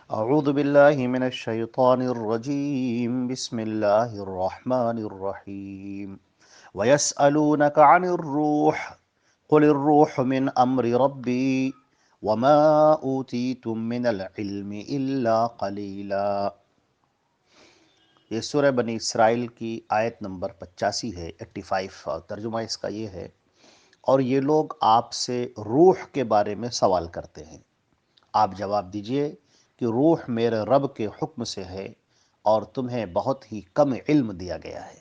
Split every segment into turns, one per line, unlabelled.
اعوذ باللہ من الشیطان الرجیم بسم اللہ الرحمن الرحیم وَيَسْأَلُونَكَ عَنِ الرُّوحِ قُلِ الرُّوحُ مِنْ أَمْرِ رَبِّي وَمَا أُوتِيتُم مِّنَ الْعِلْمِ إِلَّا قَلِيلًا۔ یہ سورہ بنی اسرائیل کی آیت نمبر 85 ہے، 85، اور ترجمہ اس کا یہ ہے: اور یہ لوگ آپ سے روح کے بارے میں سوال کرتے ہیں، آپ جواب دیجئے کہ روح میرے رب کے حکم سے ہے اور تمہیں بہت ہی کم علم دیا گیا ہے۔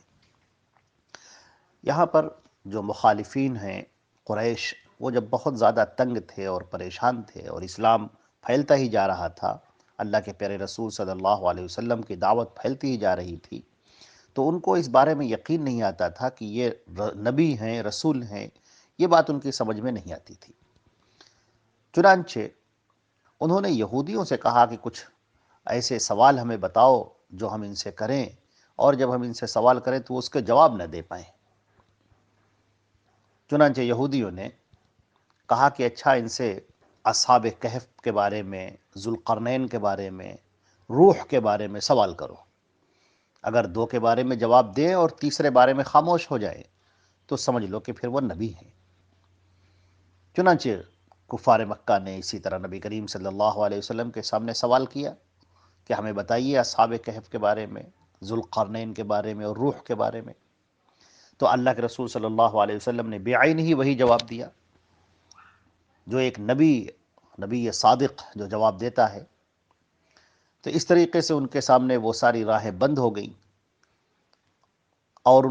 یہاں پر جو مخالفین ہیں قریش، وہ جب بہت زیادہ تنگ تھے اور پریشان تھے اور اسلام پھیلتا ہی جا رہا تھا، اللہ کے پیارے رسول صلی اللہ علیہ وسلم کی دعوت پھیلتی ہی جا رہی تھی، تو ان کو اس بارے میں یقین نہیں آتا تھا کہ یہ نبی ہیں، رسول ہیں، یہ بات ان کی سمجھ میں نہیں آتی تھی۔ چنانچہ انہوں نے یہودیوں سے کہا کہ کچھ ایسے سوال ہمیں بتاؤ جو ہم ان سے کریں، اور جب ہم ان سے سوال کریں تو اس کے جواب نہ دے پائیں۔ چنانچہ یہودیوں نے کہا کہ اچھا، ان سے اصحاب کہف کے بارے میں، ذوالقرنین کے بارے میں، روح کے بارے میں سوال کرو۔ اگر دو کے بارے میں جواب دیں اور تیسرے بارے میں خاموش ہو جائیں تو سمجھ لو کہ پھر وہ نبی ہیں۔ چنانچہ کفار مکہ نے اسی طرح نبی کریم صلی اللہ علیہ وسلم کے سامنے سوال کیا کہ ہمیں بتائیے اصحاب کہف کے بارے میں، ذوالقرنین کے بارے میں اور روح کے بارے میں۔ تو اللہ کے رسول صلی اللہ علیہ وسلم نے بعین ہی وہی جواب دیا جو ایک نبی صادق جو جواب دیتا ہے۔ تو اس طریقے سے ان کے سامنے وہ ساری راہیں بند ہو گئیں، اور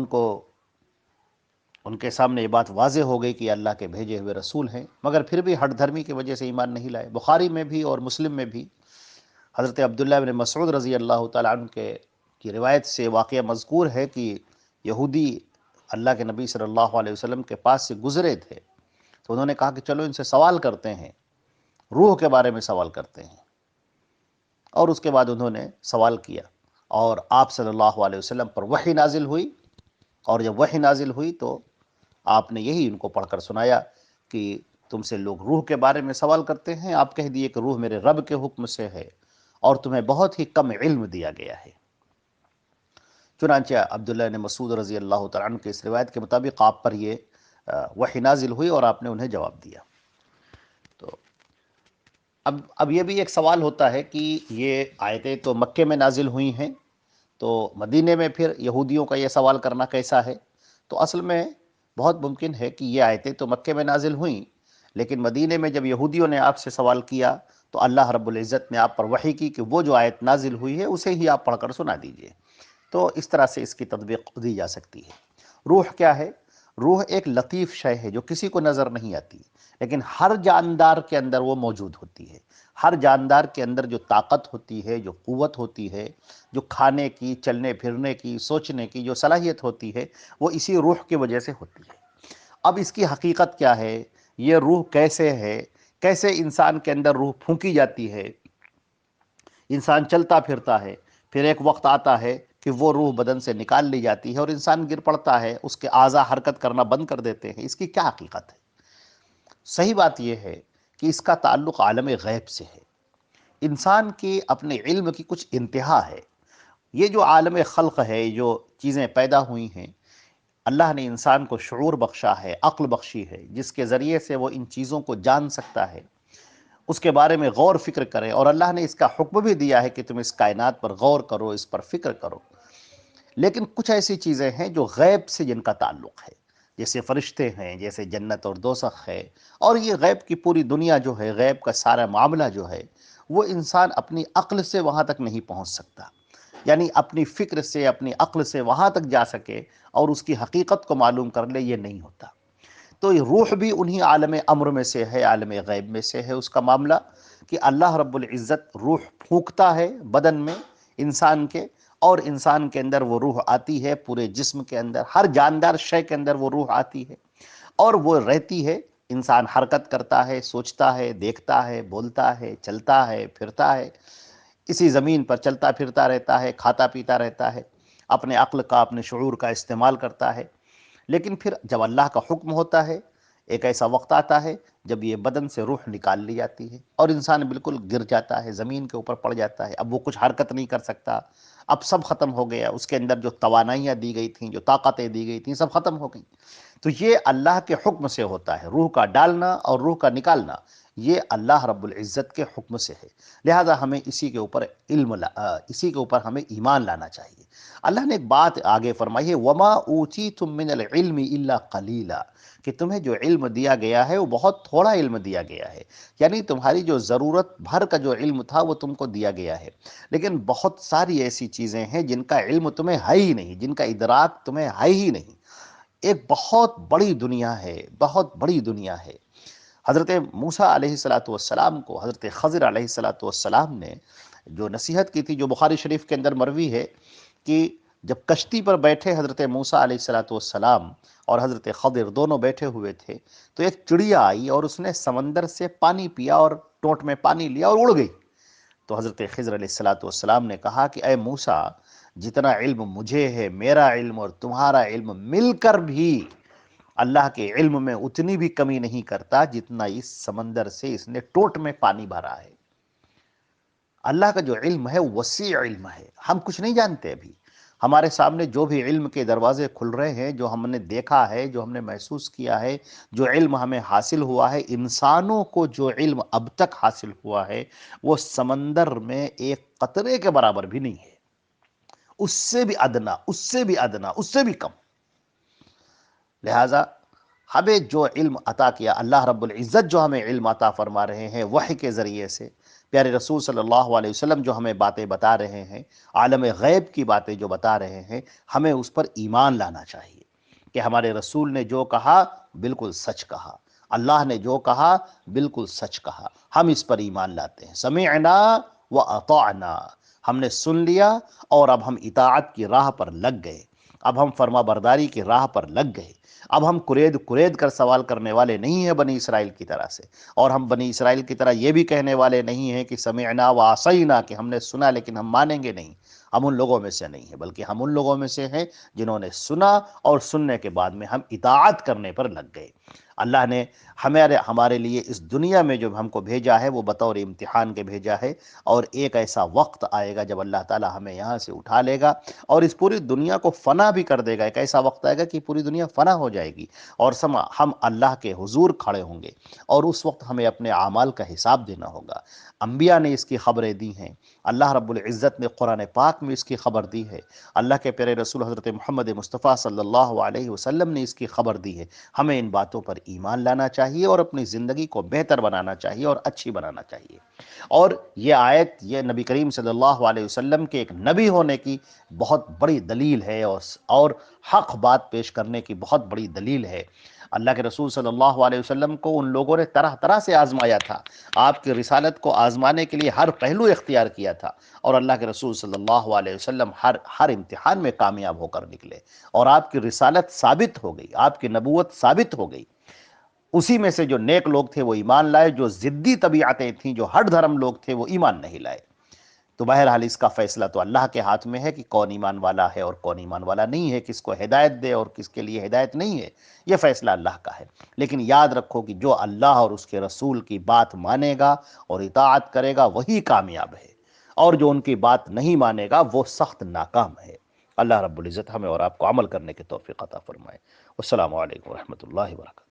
ان کے سامنے یہ بات واضح ہو گئی کہ یہ اللہ کے بھیجے ہوئے رسول ہیں، مگر پھر بھی ہٹ دھرمی کی وجہ سے ایمان نہیں لائے۔ بخاری میں بھی اور مسلم میں بھی حضرت عبداللہ بن مسعود رضی اللہ تعالیٰ عنہ کی روایت سے واقعہ مذکور ہے کہ یہودی اللہ کے نبی صلی اللہ علیہ وسلم کے پاس سے گزرے تھے، تو انہوں نے کہا کہ چلو ان سے سوال کرتے ہیں، روح کے بارے میں سوال کرتے ہیں۔ اور اس کے بعد انہوں نے سوال کیا، اور آپ صلی اللہ علیہ وسلم پر وحی نازل ہوئی، اور جب وحی نازل ہوئی تو آپ نے یہی ان کو پڑھ کر سنایا کہ تم سے لوگ روح کے بارے میں سوال کرتے ہیں، آپ کہہ دیے کہ روح میرے رب کے حکم سے ہے اور تمہیں بہت ہی کم علم دیا گیا ہے۔ چنانچہ عبداللہ نے مسعود رضی اللہ تعالیٰ عنہ کے اس روایت کے مطابق آپ پر یہ وحی نازل ہوئی اور آپ نے انہیں جواب دیا۔ تو اب یہ بھی ایک سوال ہوتا ہے کہ یہ آیتیں تو مکے میں نازل ہوئی ہیں، تو مدینے میں پھر یہودیوں کا یہ سوال کرنا کیسا ہے؟ تو اصل میں بہت ممکن ہے کہ یہ آیتیں تو مکے میں نازل ہوئیں، لیکن مدینے میں جب یہودیوں نے آپ سے سوال کیا تو اللہ رب العزت نے آپ پر وحی کی کہ وہ جو آیت نازل ہوئی ہے اسے ہی آپ پڑھ کر سنا دیجئے۔ تو اس طرح سے اس کی تطبیق دی جا سکتی ہے۔ روح کیا ہے؟ روح ایک لطیف شے ہے جو کسی کو نظر نہیں آتی، لیکن ہر جاندار کے اندر وہ موجود ہوتی ہے۔ ہر جاندار کے اندر جو طاقت ہوتی ہے، جو قوت ہوتی ہے، جو کھانے کی، چلنے پھرنے کی، سوچنے کی جو صلاحیت ہوتی ہے، وہ اسی روح کی وجہ سے ہوتی ہے۔ اب اس کی حقیقت کیا ہے؟ یہ روح کیسے ہے؟ کیسے انسان کے اندر روح پھونکی جاتی ہے؟ انسان چلتا پھرتا ہے، پھر ایک وقت آتا ہے کہ وہ روح بدن سے نکال لی جاتی ہے اور انسان گر پڑتا ہے، اس کے اعضاء حرکت کرنا بند کر دیتے ہیں۔ اس کی کیا حقیقت ہے؟ صحیح بات یہ ہے کہ اس کا تعلق عالم غیب سے ہے۔ انسان کی اپنے علم کی کچھ انتہا ہے۔ یہ جو عالم خلق ہے، جو چیزیں پیدا ہوئی ہیں، اللہ نے انسان کو شعور بخشا ہے، عقل بخشی ہے، جس کے ذریعے سے وہ ان چیزوں کو جان سکتا ہے، اس کے بارے میں غور فکر کرے، اور اللہ نے اس کا حکم بھی دیا ہے کہ تم اس کائنات پر غور کرو، اس پر فکر کرو۔ لیکن کچھ ایسی چیزیں ہیں جو غیب سے جن کا تعلق ہے، جیسے فرشتے ہیں، جیسے جنت اور دوزخ ہے، اور یہ غیب کی پوری دنیا جو ہے، غیب کا سارا معاملہ جو ہے، وہ انسان اپنی عقل سے وہاں تک نہیں پہنچ سکتا، یعنی اپنی فکر سے، اپنی عقل سے وہاں تک جا سکے اور اس کی حقیقت کو معلوم کر لے، یہ نہیں ہوتا۔ تو یہ روح بھی انہی عالم امر میں سے ہے، عالم غیب میں سے ہے اس کا معاملہ، کہ اللہ رب العزت روح پھونکتا ہے بدن میں انسان کے، اور انسان کے اندر وہ روح آتی ہے، پورے جسم کے اندر، ہر جاندار شے کے اندر وہ روح آتی ہے، اور وہ رہتی ہے۔ انسان حرکت کرتا ہے، سوچتا ہے، دیکھتا ہے، بولتا ہے، چلتا ہے، پھرتا ہے، اسی زمین پر چلتا پھرتا رہتا ہے، کھاتا پیتا رہتا ہے، اپنے عقل کا، اپنے شعور کا استعمال کرتا ہے۔ لیکن پھر جب اللہ کا حکم ہوتا ہے، ایک ایسا وقت آتا ہے جب یہ بدن سے روح نکال لی جاتی ہے اور انسان بالکل گر جاتا ہے، زمین کے اوپر پڑ جاتا ہے، اب وہ کچھ حرکت نہیں کر سکتا، اب سب ختم ہو گیا، اس کے اندر جو توانائیاں دی گئی تھیں، جو طاقتیں دی گئی تھیں، سب ختم ہو گئیں۔ تو یہ اللہ کے حکم سے ہوتا ہے، روح کا ڈالنا اور روح کا نکالنا یہ اللہ رب العزت کے حکم سے ہے، لہذا ہمیں اسی کے اوپر اسی کے اوپر ہمیں ایمان لانا چاہیے۔ اللہ نے ایک بات آگے فرمائی ہے وَمَا أُوتِيتُم مِّنَ الْعِلْمِ إِلَّا قَلِيلًا، کہ تمہیں جو علم دیا گیا ہے وہ بہت تھوڑا علم دیا گیا ہے، یعنی تمہاری جو ضرورت بھر کا جو علم تھا وہ تم کو دیا گیا ہے، لیکن بہت ساری ایسی چیزیں ہیں جن کا علم تمہیں ہے ہی نہیں، جن کا ادراک تمہیں ہے ہی نہیں۔ ایک بہت بڑی دنیا ہے، بہت بڑی دنیا ہے۔ حضرت موسیٰ علیہ السلام کو حضرت خضر علیہ السلام نے جو نصیحت کی تھی، جو بخاری شریف کے اندر مروی ہے کہ جب کشتی پر بیٹھے حضرت موسیٰ علیہ السلام اور حضرت خضر دونوں بیٹھے ہوئے تھے، تو ایک چڑیا آئی اور اس نے سمندر سے پانی پیا اور ٹونٹ میں پانی لیا اور اڑ گئی۔ تو حضرت خضر علیہ السلام نے کہا کہ اے موسیٰ، جتنا علم مجھے ہے، میرا علم اور تمہارا علم مل کر بھی اللہ کے علم میں اتنی بھی کمی نہیں کرتا جتنا اس سمندر سے اس نے ٹوٹ میں پانی بھرا ہے۔ اللہ کا جو علم ہے وسیع علم ہے، ہم کچھ نہیں جانتے ابھی۔ ہمارے سامنے جو بھی علم کے دروازے کھل رہے ہیں، جو ہم نے دیکھا ہے، جو ہم نے محسوس کیا ہے، جو علم ہمیں حاصل ہوا ہے، انسانوں کو جو علم اب تک حاصل ہوا ہے وہ سمندر میں ایک قطرے کے برابر بھی نہیں ہے، اس سے بھی ادنا، اس سے بھی ادنا، اس سے بھی کم۔ لہٰذا ہمیں جو علم عطا کیا، اللہ رب العزت جو ہمیں علم عطا فرما رہے ہیں وحی کے ذریعے سے، پیارے رسول صلی اللہ علیہ وسلم جو ہمیں باتیں بتا رہے ہیں، عالم غیب کی باتیں جو بتا رہے ہیں، ہمیں اس پر ایمان لانا چاہیے کہ ہمارے رسول نے جو کہا بالکل سچ کہا، اللہ نے جو کہا بالکل سچ کہا، ہم اس پر ایمان لاتے ہیں۔ سمعنا واطعنا، ہم نے سن لیا اور اب ہم اطاعت کی راہ پر لگ گئے، اب ہم فرما برداری کی راہ پر لگ گئے، اب ہم کرید کر سوال کرنے والے نہیں ہیں بنی اسرائیل کی طرح سے، اور ہم بنی اسرائیل کی طرح یہ بھی کہنے والے نہیں ہیں کہ سمعنا وعصینا، کہ ہم نے سنا لیکن ہم مانیں گے نہیں۔ ہم ان لوگوں میں سے نہیں ہیں، بلکہ ہم ان لوگوں میں سے ہیں جنہوں نے سنا اور سننے کے بعد میں ہم اطاعت کرنے پر لگ گئے۔ اللہ نے ہمارے لیے اس دنیا میں جو ہم کو بھیجا ہے وہ بطور امتحان کے بھیجا ہے، اور ایک ایسا وقت آئے گا جب اللہ تعالی ہمیں یہاں سے اٹھا لے گا اور اس پوری دنیا کو فنا بھی کر دے گا۔ ایک ایسا وقت آئے گا کہ پوری دنیا فنا ہو جائے گی اور ہم اللہ کے حضور کھڑے ہوں گے، اور اس وقت ہمیں اپنے اعمال کا حساب دینا ہوگا۔ انبیاء نے اس کی خبریں دی ہیں، اللہ رب العزت نے قرآن پاک میں اس کی خبر دی ہے، اللہ کے پیارے رسول حضرت محمد مصطفیٰ صلی اللہ علیہ وسلم نے اس کی خبر دی ہے۔ ہمیں ان باتوں پر ایمان لانا چاہیے اور اپنی زندگی کو بہتر بنانا چاہیے اور اچھی بنانا چاہیے۔ اور یہ آیت، یہ نبی کریم صلی اللہ علیہ وسلم کے ایک نبی ہونے کی بہت بڑی دلیل ہے، اور حق بات پیش کرنے کی بہت بڑی دلیل ہے۔ اللہ کے رسول صلی اللہ علیہ وسلم کو ان لوگوں نے طرح طرح سے آزمایا تھا، آپ کی رسالت کو آزمانے کے لیے ہر پہلو اختیار کیا تھا، اور اللہ کے رسول صلی اللہ علیہ وسلم ہر امتحان میں کامیاب ہو کر نکلے، اور آپ کی رسالت ثابت ہو گئی، آپ کی نبوت ثابت ہو گئی۔ اسی میں سے جو نیک لوگ تھے وہ ایمان لائے، جو ضدی طبیعتیں تھیں، جو ہٹ دھرم لوگ تھے وہ ایمان نہیں لائے۔ تو بہرحال اس کا فیصلہ تو اللہ کے ہاتھ میں ہے کہ کون ایمان والا ہے اور کون ایمان والا نہیں ہے، کس کو ہدایت دے اور کس کے لیے ہدایت نہیں ہے، یہ فیصلہ اللہ کا ہے۔ لیکن یاد رکھو کہ جو اللہ اور اس کے رسول کی بات مانے گا اور اطاعت کرے گا وہی کامیاب ہے، اور جو ان کی بات نہیں مانے گا وہ سخت ناکام ہے۔ اللہ رب العزت ہمیں اور آپ کو عمل کرنے کی توفیق عطا فرمائے۔ السلام علیکم ورحمۃ اللہ وبرکاتہ۔